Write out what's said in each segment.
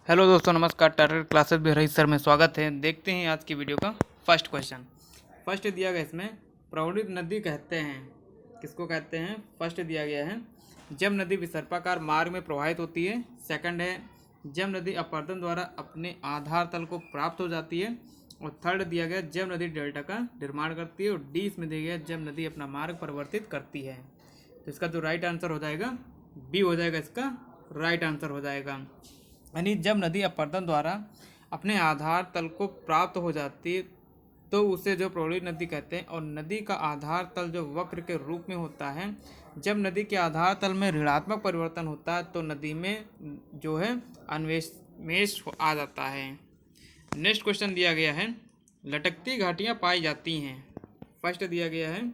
Hello दोस्तों, नमस्कार। Tartar classes Bahraich sir में स्वागत है। देखते हैं आज की वीडियो का फर्स्ट क्वेश्चन। फर्स्ट दिया गया इसमें प्रवणित नदी कहते हैं, किसको कहते हैं? फर्स्ट दिया गया है जब नदी विसर्पाकार मार्ग में प्रवाहित होती है। सेकंड है जब नदी अपरदन द्वारा अपने आधार तल को प्राप्त हो जाती है। और थर्ड दिया गया जब नदी डेल्टा का निर्माण करती है। और डी इसमें दिया गया जब नदी अपना मार्ग परिवर्तित करती है। तो इसका जो राइट आंसर हो जाएगा बी हो जाएगा, इसका राइट आंसर हो जाएगा। यानी जब नदी अपरदन द्वारा अपने आधार तल को प्राप्त हो जाती है तो उसे जो प्रवणित नदी कहते हैं। और नदी का आधार तल जो वक्र के रूप में होता है, जब नदी के आधार तल में ऋणात्मक परिवर्तन होता है तो नदी में जो है अन्वेषमेष आ जाता है। नेक्स्ट क्वेश्चन दिया गया है लटकती घाटियाँ पाई जाती हैं। फर्स्ट दिया गया है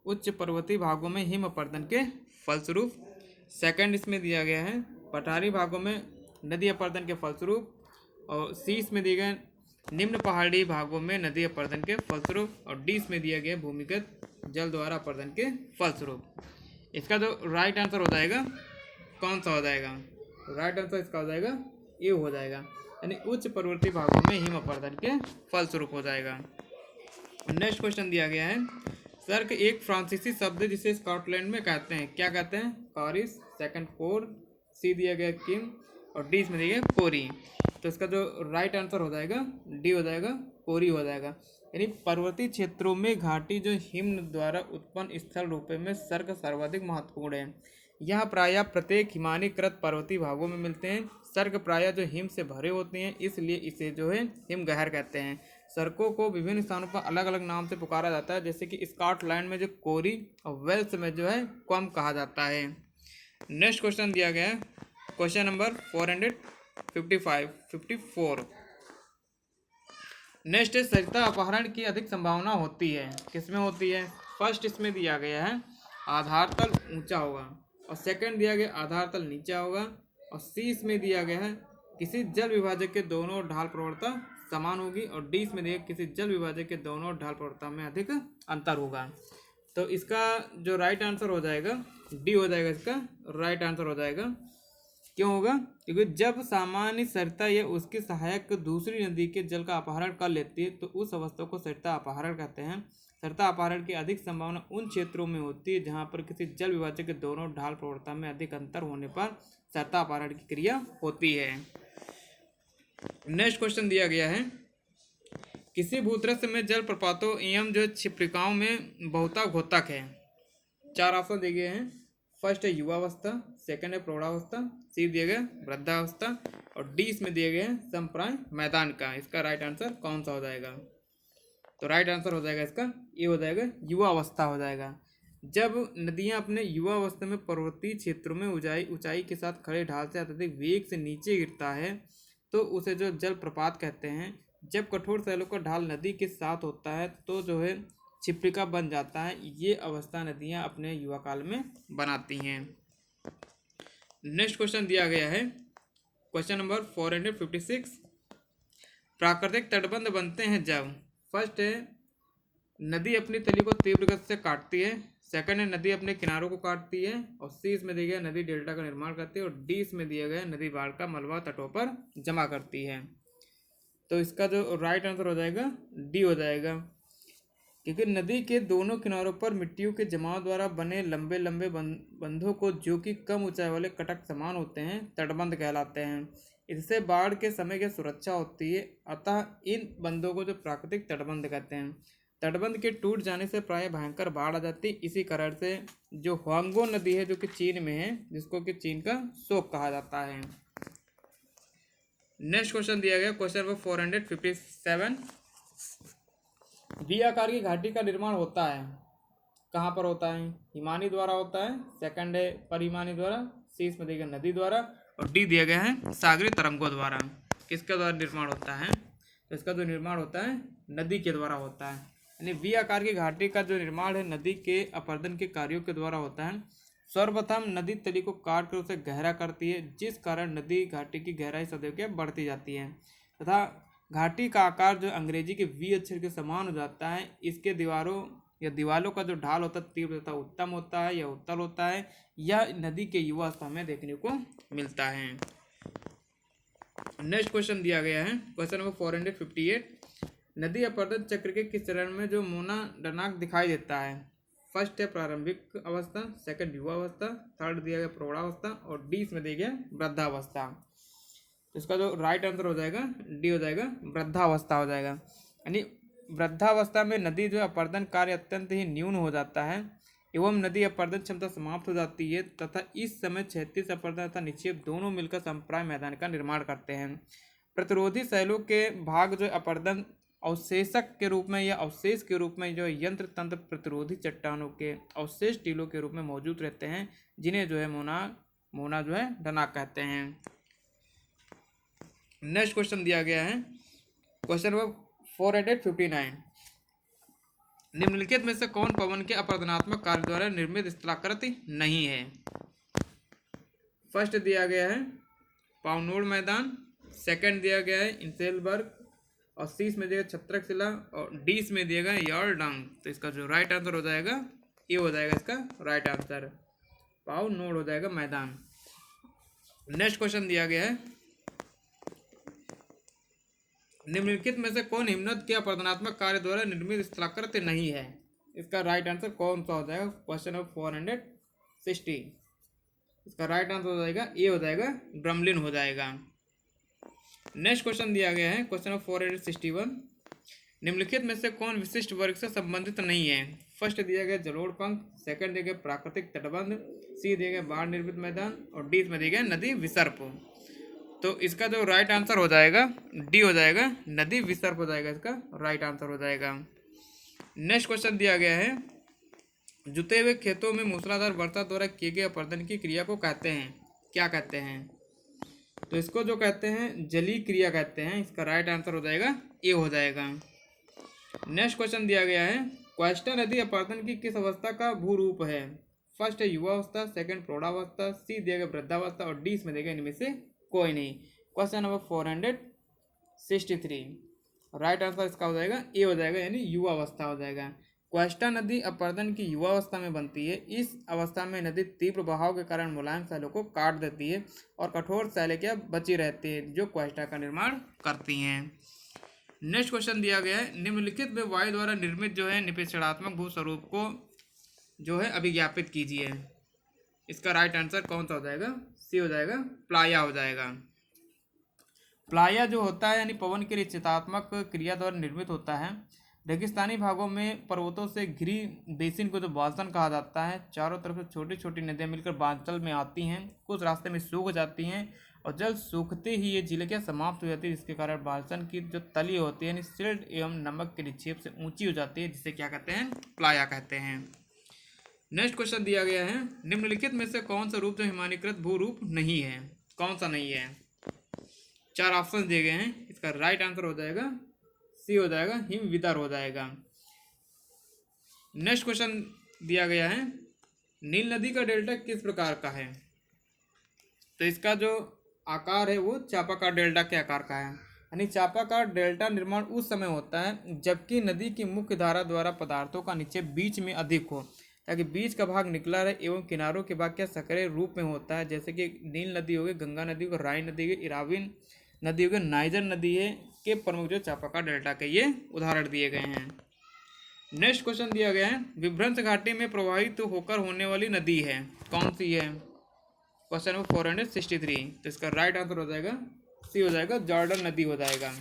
उच्च पर्वतीय भागों में हिम अपरदन के फलस्वरूप। सेकंड इसमें दिया गया है पठारी भागों में नदी अपरदन के फलस्वरूप। और सी इसमें दिया गया निम्न पहाड़ी भागों में नदी अपरदन के फलस्वरूप। और डी इसमें दिया गया भूमिगत जल द्वारा अपरदन के फलस्वरूप। इसका जो राइट आंसर हो जाएगा कौन सा हो जाएगा? राइट आंसर इसका हो जाएगा ए हो जाएगा, यानी उच्च पर्वतीय भागों में हिम अपरदन के फलस्वरूप हो जाएगा। नेक्स्ट क्वेश्चन दिया गया है सर्क एक फ्रांसीसी शब्द है जिसे स्कॉटलैंड में कहते हैं, क्या कहते हैं? कॉरिस। Second core. सी दिया गया किम। और डी इसमें दिया गया कोरी। तो इसका जो राइट आंसर हो जाएगा डी हो जाएगा, कोरी हो जाएगा। यानी पर्वतीय क्षेत्रों में घाटी जो हिम द्वारा उत्पन्न स्थल रूप में सर्क सर्वाधिक महत्वपूर्ण है। यह प्रायः प्रत्येक हिमानीकृत पर्वतीय भागों में मिलते हैं। सर्क प्रायः जो हिम से भरे होते हैं, इसलिए इसे जो है हिमगहर कहते हैं। सर्कों को विभिन्न स्थानों पर अलग अलग नाम से पुकारा जाता है, जैसे कि स्कॉटलैंड में जो कोरी और वेल्स में जो है क्वम कहा जाता है। नेक्स्ट क्वेश्चन दिया गया है क्वेश्चन नंबर 454। नेक्स्ट है सरिता अपहरण की अधिक संभावना होती है, किसमें होती है? फर्स्ट इसमें दिया गया है आधार तल ऊंचा होगा। और सेकंड दिया गया आधार तल नीचा होगा। और सी इसमें दिया गया है किसी जल विभाजक के दोनों ढाल प्रवणता समान होगी। और डी इसमें दिया किसी जल विभाजक के दोनों ढाल प्रवणता में अधिक अंतर होगा। तो इसका जो राइट आंसर हो जाएगा डी हो जाएगा, इसका राइट आंसर हो जाएगा। क्यों होगा? क्योंकि जब सामान्य सरिता या उसकी सहायक दूसरी नदी के जल का अपहरण कर लेती है तो उस अवस्था को सरिता अपहरण कहते हैं। सरिता अपहरण की अधिक संभावना उन क्षेत्रों में होती है जहां पर किसी जल विभाजक के दोनों ढाल प्रवणता में अधिक अंतर होने पर सरिता अपहरण की क्रिया होती है। नेक्स्ट क्वेश्चन दिया गया है किसी भूतरस्य में जल प्रपातों एवं जो क्षिप्रिकाओं में बहुता घोतक है। चार ऑप्शन दिए गए हैं। फर्स्ट है युवावस्था, सेकंड है प्रौढ़ावस्था, सी दिया गया वृद्धावस्था। और डी इसमें दिए गए हैं संप्राय मैदान का। इसका राइट आंसर कौन सा हो जाएगा? तो राइट आंसर हो जाएगा इसका ये हो जाएगा, युवावस्था हो जाएगा। जब नदियां अपने युवावस्था में पर्वतीय क्षेत्रों में ऊंचाई के साथ खड़े ढाल से अत्यधिक वेग से नीचे गिरता है तो उसे जो जल प्रपात कहते हैं। जब कठोर शैलों का ढाल नदी के साथ होता है तो जो है क्षिप्रिका बन जाता है। ये अवस्था नदियां अपने युवा काल में बनाती हैं। नेक्स्ट क्वेश्चन दिया गया है क्वेश्चन नंबर 456। प्राकृतिक तटबंध बनते हैं जब। फर्स्ट है नदी अपनी तली को तीव्र गति से काटती है। सेकंड है नदी अपने किनारों को काटती है। और सी इसमें दिया गया नदी डेल्टा का निर्माण करती है। और डी इसमें दिया गया नदी बाढ़ का मलबा तटों पर जमा करती है। तो इसका जो राइट आंसर हो जाएगा डी हो जाएगा, क्योंकि नदी के दोनों किनारों पर मिट्टियों के जमाव द्वारा बने लंबे लंबे बंधों को जो कि कम ऊंचाई वाले कटक समान होते हैं तटबंध कहलाते हैं। इससे बाढ़ के समय की सुरक्षा होती है। अतः इन बंधों को जो प्राकृतिक तटबंध कहते हैं। तटबंध के टूट जाने से प्राय भयंकर बाढ़ आ जाती है। इसी कारण से जो हुआंगो नदी है जो कि चीन में है, जिसको कि चीन का शोक कहा जाता है। नेक्स्ट क्वेश्चन दिया गया क्वेश्चन नंबर 457। वी आकार की घाटी का निर्माण होता है, कहाँ पर होता है? हिमानी द्वारा होता है। सेकंड है परिमानी द्वारा। सी इसमें दिया गया नदी द्वारा। और डी दिया गया है सागरीय तरंगों द्वारा। किसके द्वारा निर्माण होता है? तो इसका जो निर्माण होता है नदी के द्वारा होता है। यानी वी आकार की घाटी का जो निर्माण है नदी के अपरदन के कार्यों के द्वारा होता है। सर्वप्रथम नदी तली को काट कर उसे गहरा करती है, जिस कारण नदी घाटी की गहराई सदैव के बढ़ती जाती है तथा घाटी का आकार जो अंग्रेजी के वी अक्षर के समान हो जाता है। इसके दीवारों का जो ढाल होता है तीव्र तथा उत्तम होता है या उत्तल होता है। यह नदी के युवावस्था में देखने को मिलता है। नेक्स्ट क्वेश्चन दिया गया है, क्वेश्चन नंबर 458। नदी अपरदन चक्र के किस चरण में जो मोनाडनाक दिखाई देता है? फर्स्ट है प्रारंभिक अवस्था, सेकंड युवा अवस्था, थर्ड दिया गया प्रौढ़ावस्था और डी इसमें दिया गया वृद्धावस्था। तो इसका जो राइट आंसर हो जाएगा डी हो जाएगा, वृद्धावस्था हो जाएगा। यानी वृद्धावस्था में नदी जो अपरदन कार्य अत्यंत ही न्यून हो जाता है एवं नदी अपरदन क्षमता समाप्त हो जाती है तथा इस समय क्षैतिज अपरदन तथा निक्षेप दोनों मिलकर संप्राय मैदान का निर्माण करते हैं। प्रतिरोधी शैलों के भाग जो अपरदन अवशेषक के रूप में या अवशेष के रूप में जो यंत्र तंत्र प्रतिरोधी चट्टानों के अवशेष टीलों के रूप में मौजूद रहते हैं, जिन्हें जो है मोना जो है डनाक कहते हैं। नेक्स्ट क्वेश्चन दिया गया है, क्वेश्चन नंबर 459। निम्नलिखित में से कौन पवन के अपरदनात्मक कार्य द्वारा निर्मित स्थलाकृति नहीं है? फर्स्ट दिया गया है पाउनोड मैदान, सेकंड दिया गया है इंसेलबर्ग और सी में दिया छत्रक शिला और डी में दिया गया यार्डंग। तो इसका जो राइट आंसर हो जाएगा ये हो जाएगा इसका राइट आंसर, पाउनोड हो जाएगा मैदान। नेक्स्ट क्वेश्चन दिया गया है, निम्नलिखित में से कौन हिमनद के अपरदनात्मक कार्य द्वारा निर्मित स्थलाकृति नहीं है? इसका राइट आंसर कौन सा हो जाएगा? Question number 460। इसका राइट आंसर हो जाएगा ए हो जाएगा, ब्रमलिन हो जाएगा। नेक्स्ट क्वेश्चन दिया गया है, क्वेश्चन नंबर 461। निम्नलिखित में से कौन विशिष्ट वर्ग से संबंधित नहीं है? फर्स्ट दिया गया जलोढ़ पंख, सेकंड दिया गया प्राकृतिक तटबंध, सी दिया गया बाढ़ निर्मित मैदान और डी में दिया गया नदी विसर्प। तो इसका जो राइट आंसर हो जाएगा डी हो जाएगा, नदी विसर्प हो जाएगा, इसका राइट आंसर हो जाएगा। नेक्स्ट क्वेश्चन दिया गया है, जुते हुए खेतों में मूसलाधार वर्षा द्वारा किए गए अपरदन की क्रिया को कहते हैं, क्या कहते हैं? तो इसको जो कहते हैं जलीय क्रिया कहते हैं। इसका राइट आंसर हो जाएगा ए हो जाएगा। नेक्स्ट क्वेश्चन दिया गया है, क्वेश्चन नदी अपरदन की किस अवस्था का भूरूप है? फर्स्ट है युवावस्था, सेकंड प्रौढ़ावस्था, सी दिया गया वृद्धावस्था और डी इसमें देगा इनमें से कोई नहीं। क्वेश्चन नंबर 463, राइट आंसर इसका हो जाएगा ए हो जाएगा, यानी युवावस्था हो जाएगा। क्वेश्चन नदी अपरदन की युवावस्था में बनती है। इस अवस्था में नदी तीव्र बहाव के कारण मुलायम शैलों को काट देती है और कठोर शैलें क्या बची रहती है जो क्वेश्चन का निर्माण करती हैं। नेक्स्ट क्वेश्चन दिया गया है, निम्नलिखित में वायु द्वारा निर्मित जो है निपेक्षणात्मक भूस्वरूप को जो है अभिज्ञापित कीजिए। इसका राइट आंसर कौन सा हो जाएगा? सी हो जाएगा, प्लाया हो जाएगा। प्लाया जो होता है यानी पवन के निश्चितात्मक क्रिया द्वारा निर्मित होता है। रेगिस्तानी भागों में पर्वतों से घिरी बेसिन को जो बाल्सन कहा जाता है, चारों तरफ से छोटी छोटी नदियां मिलकर बांचल में आती हैं, कुछ रास्ते में सूख जाती हैं और जल सूखते ही ये झीलें क्या समाप्त हो जाती है, जिसके कारण बाल्सन की जो तली होती है यानी सिल्ट एवं नमक के निक्षेप से ऊंची हो जाती है, जिसे क्या कहते हैं? प्लाया कहते हैं। नेक्स्ट क्वेश्चन दिया गया है, निम्नलिखित में से कौन सा रूप जो हिमानीकृत भू रूप नहीं है? कौन सा नहीं है? चार ऑप्शन दिए गए हैं। इसका राइट आंसर हो जाएगा सी हो जाएगा, हिमविदर हो जाएगा। नेक्स्ट क्वेश्चन दिया गया है, नील नदी का डेल्टा किस प्रकार का है? तो इसका जो आकार है वो चापाकार डेल्टा के आकार का है। यानी चापाकार डेल्टा निर्माण उस समय होता है जबकि नदी की मुख्य धारा द्वारा पदार्थों का निक्षेप बीच में अधिक हो, ताकि बीच का भाग निकला रहे एवं किनारों के भाग क्या सक्रिय रूप में होता है। जैसे कि नील नदी हो गई, गंगा नदी हो गई, राइन नदी हो गई, इराविन नदी हो गई, नाइजर नदी है के प्रमुख जो चापाकार डेल्टा के ये उदाहरण दिए गए हैं। नेक्स्ट क्वेश्चन दिया गया है, विभ्रंश घाटी में प्रवाहित होकर होने वाली नदी है, कौन सी है? Question number 463। तो इसका राइट आंसर हो जाएगा सी हो जाएगा, जॉर्डन नदी हो जाएगा।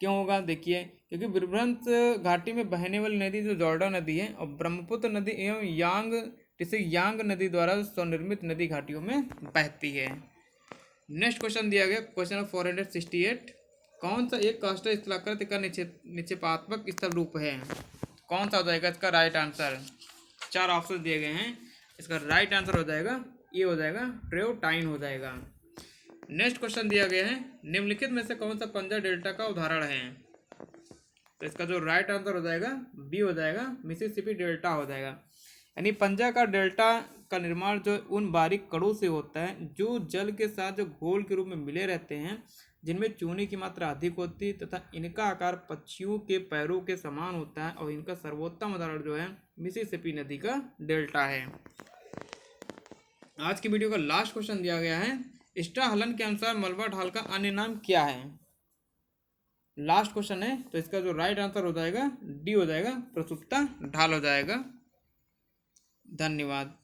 क्यों होगा? देखिए, क्योंकि विभ्रंश घाटी में बहने वाली नदी जो जॉर्डन नदी है और ब्रह्मपुत्र नदी एवं यांग नदी द्वारा स्वनिर्मित नदी घाटियों में बहती है। नेक्स्ट क्वेश्चन दिया गया, क्वेश्चन नंबर 468। कौन सा एक कास्टर स्थलाकृति का निक्षेपात्मक स्थल रूप है? कौन सा हो जाएगा इसका राइट आंसर? चार ऑप्शन दिए गए हैं। इसका राइट आंसर हो जाएगा ये हो जाएगा, ट्रेवटाइन हो जाएगा। नेक्स्ट क्वेश्चन दिया गया है, निम्नलिखित में से कौन सा पंजा डेल्टा का उदाहरण है? तो इसका जो राइट आंसर हो जाएगा बी हो जाएगा, मिसिसिपी डेल्टा हो जाएगा। यानी पंजा का डेल्टा का निर्माण जो उन बारीक कड़ों से होता है जो जल के साथ जो घोल के रूप में मिले रहते हैं, जिनमें चूने की मात्रा अधिक होती है तथा इनका आकार पक्षियों के पैरों के समान होता है और इनका सर्वोत्तम उदाहरण जो है मिसिसिपी नदी का डेल्टा है। आज की वीडियो का लास्ट क्वेश्चन दिया गया है, स्टाहलन के अनुसार मलबा ढाल का अन्य नाम क्या है? लास्ट क्वेश्चन है, तो इसका जो राइट आंसर हो जाएगा डी हो जाएगा, प्रसुप्ता ढाल हो जाएगा। धन्यवाद।